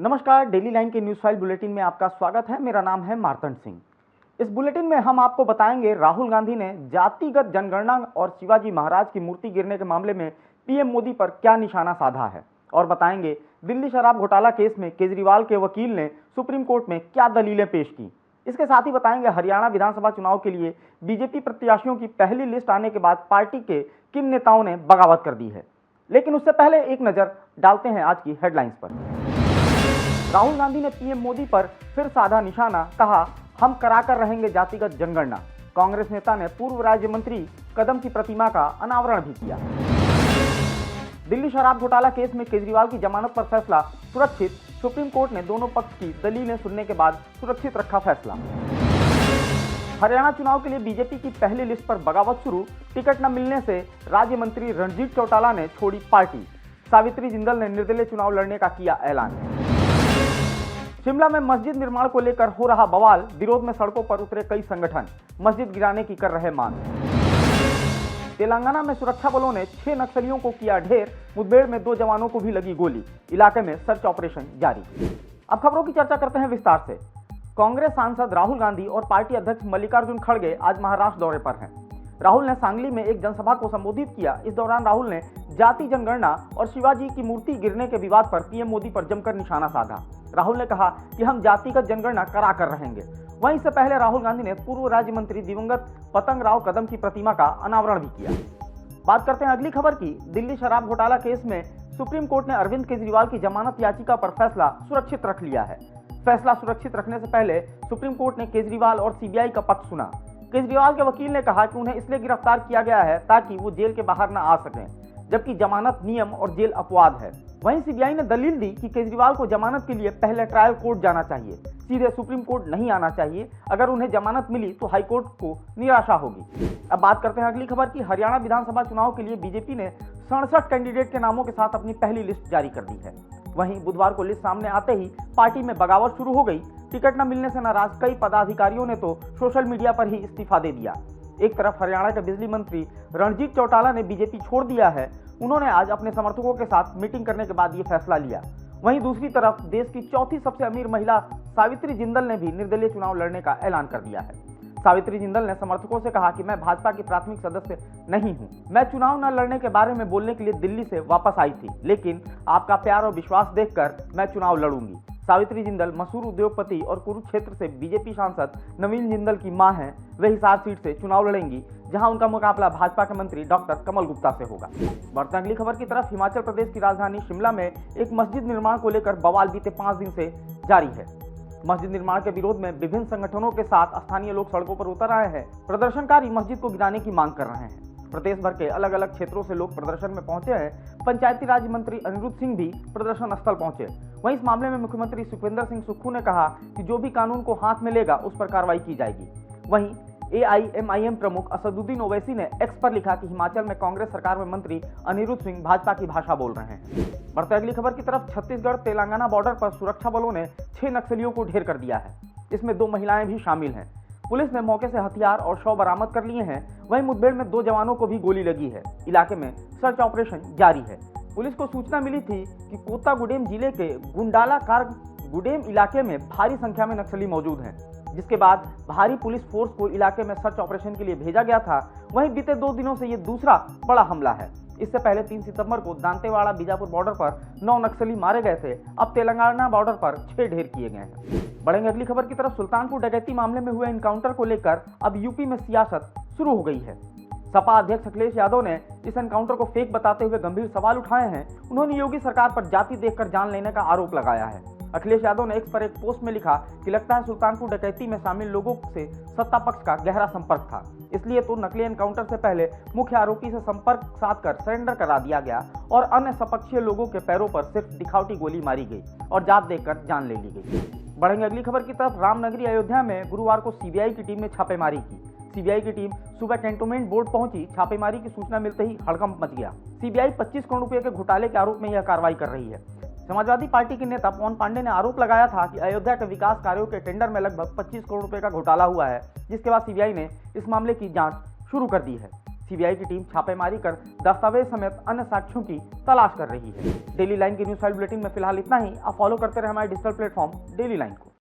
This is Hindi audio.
नमस्कार, डेली लाइन के न्यूज फाइल बुलेटिन में आपका स्वागत है। मेरा नाम है मार्तंड सिंह। इस बुलेटिन में हम आपको बताएंगे राहुल गांधी ने जातिगत जनगणना और शिवाजी महाराज की मूर्ति गिरने के मामले में पीएम मोदी पर क्या निशाना साधा है, और बताएंगे दिल्ली शराब घोटाला केस में केजरीवाल के वकील ने सुप्रीम कोर्ट में क्या दलीलें पेश की। इसके साथ ही बताएंगे हरियाणा विधानसभा चुनाव के लिए बीजेपी प्रत्याशियों की पहली लिस्ट आने के बाद पार्टी के किन नेताओं ने बगावत कर दी है। लेकिन उससे पहले एक नजर डालते हैं आज की हेडलाइंस पर। राहुल गांधी ने पीएम मोदी पर फिर साधा निशाना, कहा हम कराकर रहेंगे जातिगत जनगणना। कांग्रेस नेता ने पूर्व राज्य मंत्री कदम की प्रतिमा का अनावरण भी किया। दिल्ली शराब घोटाला केस में केजरीवाल की जमानत पर फैसला सुरक्षित, सुप्रीम कोर्ट ने दोनों पक्ष की दलीलें सुनने के बाद सुरक्षित रखा फैसला। हरियाणा चुनाव के लिए बीजेपी की पहली लिस्ट पर बगावत शुरू, टिकट न मिलने से राज्य मंत्री रणजीत चौटाला ने छोड़ी पार्टी। सावित्री जिंदल ने निर्दलीय चुनाव लड़ने का किया ऐलान। शिमला में मस्जिद निर्माण को लेकर हो रहा बवाल, विरोध में सड़कों पर उतरे कई संगठन, मस्जिद गिराने की कर रहे मांग। तेलंगाना में सुरक्षा बलों ने 6 नक्सलियों को किया ढेर, मुठभेड़ में 2 जवानों को भी लगी गोली, इलाके में सर्च ऑपरेशन जारी। अब खबरों की चर्चा करते हैं विस्तार से। कांग्रेस सांसद राहुल गांधी और पार्टी अध्यक्ष मल्लिकार्जुन खड़गे आज महाराष्ट्र दौरे पर हैं। राहुल ने सांगली में एक जनसभा को संबोधित किया। इस दौरान राहुल ने जाति जनगणना और शिवाजी की मूर्ति गिरने के विवाद पर पीएम मोदी पर जमकर निशाना साधा। राहुल ने कहा कि हम जातिगत जनगणना करा कर रहेंगे। वहीं इससे पहले राहुल गांधी ने पूर्व राज्य मंत्री दिवंगत पतंगराव कदम की प्रतिमा का अनावरण भी किया। बात करते हैं अगली खबर की। दिल्ली शराब घोटाला केस में सुप्रीम कोर्ट ने अरविंद केजरीवाल की जमानत याचिका पर फैसला सुरक्षित रख लिया है। फैसला सुरक्षित रखने से पहले सुप्रीम कोर्ट ने केजरीवाल और सीबीआई का पक्ष सुना। केजरीवाल के वकील ने कहा कि उन्हें इसलिए गिरफ्तार किया गया है ताकि वो जेल के बाहर न आ सकें, जबकि जमानत नियम और जेल अपवाद है। वहीं सीबीआई ने दलील दी कि केजरीवाल को जमानत के लिए पहले ट्रायल कोर्ट जाना चाहिए, सीधे सुप्रीम कोर्ट नहीं आना चाहिए। अगर उन्हें जमानत मिली तो हाईकोर्ट को निराशा होगी। अब बात करते हैं अगली खबर की। हरियाणा विधानसभा चुनाव के लिए बीजेपी ने 67 कैंडिडेट के नामों के साथ अपनी पहली लिस्ट जारी कर दी है। वहीं बुधवार को लिस्ट सामने आते ही पार्टी में बगावत शुरू हो गई। टिकट न मिलने से नाराज कई पदाधिकारियों ने तो सोशल मीडिया पर ही इस्तीफा दे दिया। एक तरफ हरियाणा के बिजली मंत्री रणजीत चौटाला ने बीजेपी छोड़ दिया है। उन्होंने आज अपने समर्थकों के साथ मीटिंग करने के बाद ये फैसला लिया। वहीं दूसरी तरफ देश की चौथी सबसे अमीर महिला सावित्री जिंदल ने भी निर्दलीय चुनाव लड़ने का ऐलान कर दिया है। सावित्री जिंदल ने समर्थकों से कहा कि मैं भाजपा की प्राथमिक सदस्य नहीं हूं। मैं चुनाव न लड़ने के बारे में बोलने के लिए दिल्ली से वापस आई थी, लेकिन आपका प्यार और विश्वास देखकर मैं चुनाव लड़ूंगी। सावित्री जिंदल मशहूर उद्योगपति और कुरुक्षेत्र से बीजेपी सांसद नवीन जिंदल की मां हैं। वे हिसार सीट से चुनाव लड़ेंगी, जहां उनका मुकाबला भाजपा के मंत्री डॉक्टर कमल गुप्ता से होगा। बढ़ते अगली खबर की तरफ। हिमाचल प्रदेश की राजधानी शिमला में एक मस्जिद निर्माण को लेकर बवाल बीते 5 दिन से जारी है। मस्जिद निर्माण के विरोध में विभिन्न संगठनों के साथ स्थानीय लोग सड़कों पर उतर आए हैं। प्रदर्शनकारी मस्जिद को गिराने की मांग कर रहे हैं। प्रदेश भर के अलग अलग क्षेत्रों से लोग प्रदर्शन में पहुंचे हैं। पंचायती राज मंत्री अनिरुद्ध सिंह भी प्रदर्शन स्थल पहुंचे। वहीं इस मामले में मुख्यमंत्री सुखविंदर सिंह सुक्खू ने कहा कि जो भी कानून को हाथ में लेगा उस पर कार्रवाई की जाएगी। वहीं AIMIM प्रमुख असदुद्दीन ओवैसी ने एक्स पर लिखा कि हिमाचल में कांग्रेस सरकार में मंत्री अनिरुद्ध सिंह भाजपा की भाषा बोल रहे हैं। बढ़ते अगली खबर की तरफ। छत्तीसगढ़ तेलंगाना बॉर्डर पर सुरक्षा बलों ने 6 नक्सलियों को ढेर कर दिया है। इसमें 2 महिलाएं भी शामिल हैं। पुलिस ने मौके से हथियार और शव बरामद कर लिए हैं। वहीं मुठभेड़ में 2 जवानों को भी गोली लगी है। इलाके में सर्च ऑपरेशन जारी है। पुलिस को सूचना मिली थी कि कोत्तागुडेम जिले के गुंडाला कारगुडेम इलाके में भारी संख्या में नक्सली मौजूद हैं, जिसके बाद भारी पुलिस फोर्स को इलाके में सर्च ऑपरेशन के लिए भेजा गया था। वहीं बीते 2 दिनों से ये दूसरा बड़ा हमला है। इससे पहले 3 सितंबर को दांतेवाड़ा बीजापुर बॉर्डर पर 9 नक्सली मारे गए थे। अब तेलंगाना बॉर्डर पर 6 ढेर किए गए हैं। बढ़ेंगे अगली खबर की तरफ। सुल्तानपुर डकैती मामले में हुए एनकाउंटर को लेकर अब यूपी में सियासत शुरू हो गई है। सपा अध्यक्ष अखिलेश यादव ने इस एनकाउंटर को फेक बताते हुए गंभीर सवाल उठाए हैं। उन्होंने योगी सरकार पर जाति देखकर जान लेने का आरोप लगाया है। अखिलेश यादव ने एक्स पर एक पोस्ट में लिखा कि लगता है सुल्तानपुर डकैती में शामिल लोगों से सत्ता पक्ष का गहरा संपर्क था, इसलिए तो नकली एनकाउंटर से पहले मुख्य आरोपी से संपर्क साधकर सरेंडर करा दिया गया और अन्य सपक्षीय लोगों के पैरों पर सिर्फ दिखावटी गोली मारी गई और जात देखकर जान ले ली गई। बढ़ेंगे अगली खबर की तरफ। रामनगरी अयोध्या में गुरुवार को सीबीआई की टीम ने छापेमारी की। सीबीआई की टीम सुबह कैंटोनमेंट बोर्ड पहुंची। छापेमारी की सूचना मिलते ही हड़कंप मच गया। सीबीआई 25 करोड़ रुपए के घोटाले के आरोप में यह कार्रवाई कर रही है। समाजवादी पार्टी के नेता पवन पांडे ने आरोप लगाया था कि अयोध्या के विकास कार्यों के टेंडर में लगभग 25 करोड़ रुपए का घोटाला हुआ है, जिसके बाद सीबीआई ने इस मामले की जांच शुरू कर दी है। सीबीआई की टीम छापेमारी कर दस्तावेज समेत अन्य साक्ष्यों की तलाश कर रही है। डेली लाइन की न्यूज़ फाइल बुलेटिन में फिलहाल इतना ही। आप फॉलो करते रहे हमारे डिजिटल प्लेटफॉर्म डेली लाइन को।